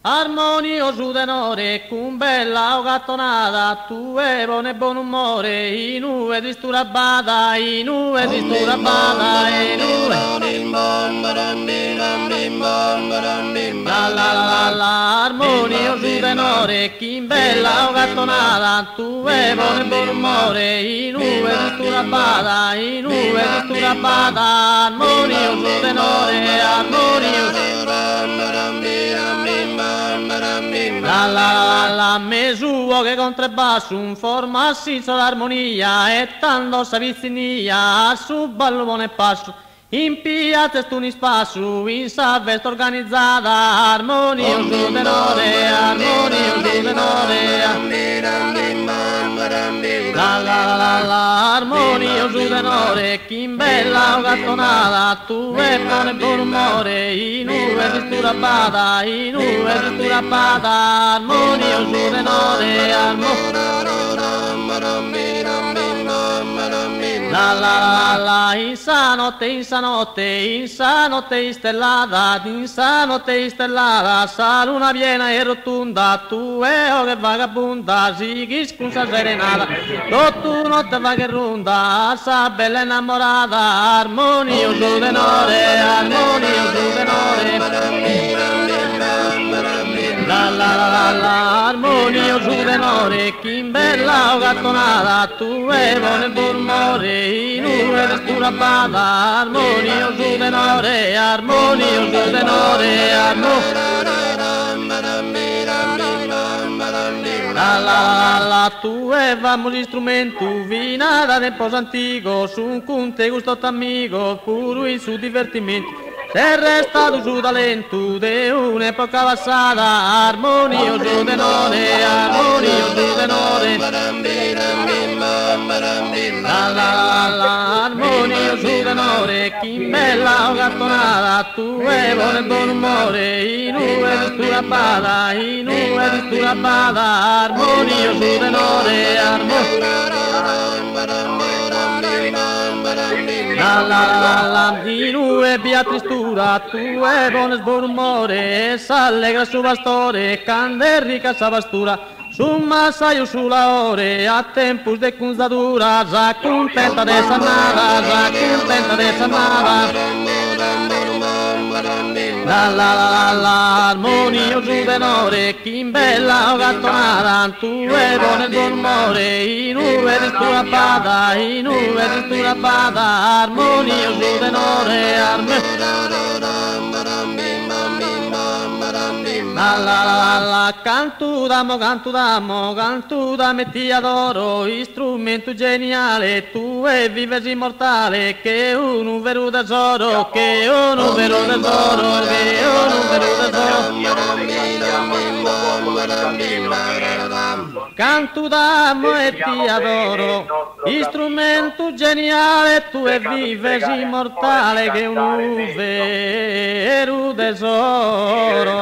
Armonio su tenore, con bella o gattonata, tu e buon umore, in ue di sturabata, in ue di sturabata, in ue. La, armonio su tenore, chi bella o gattonata, tu e buon umore, in ue di sturabata, in ue di sturabata, armonio su tenore, armonio. La mesuo che contrabbasso un forma senza l'armonia e tanto savizzinia su ballone passo in piazza stuni spasso in savesta organizzata armonio su tenore armonio su tenore armonio su tenore chi bella o gattonata tu e buon umore in ue di sturabata in ue di sturabata armonio su tenore armonio insanotte stellata, sa luna piena e rotonda, tu e o che vagabonda, si chi scusa serenata, tu notte va che ronda, sa bella innamorata, armonio su tenore, armonio su tenore. Armonio su tenore, chi bella o gattonata, tu e buon umore, in ue di sturabata, armonio su tenore, armonio su tenore, tu e vamo gli strumenti, vina da tempo antico, su un conte gusto amico, pure in su divertimento. Se resta su talento de un'epoca passata, armonio su tenore, armonio su tenore. Armonio su tenore, chi bella o gattonata, tu e buon umore, in ue di sturabata, in ue di sturabata, armonio su tenore, in ue beatristura, tu e buon umore, s'allegra su pastore, cande rica sa pastura, su massaio sulla ore, a tempus de cunzatura, sa contenta de sanada, sa contenta de sanada. Armonio su tenore, chi bella o gattonata, tu e buon umore, in ue di sturabata, in ue di sturabata, armonio su tenore, canto d'amo, ti adoro, strumento geniale, tu e vives immortale, che un vero tesoro, che un vero tesoro, che un vero tesoro. Canto d'amo e ti adoro, strumento geniale, tu e vives immortale, che un vero tesoro.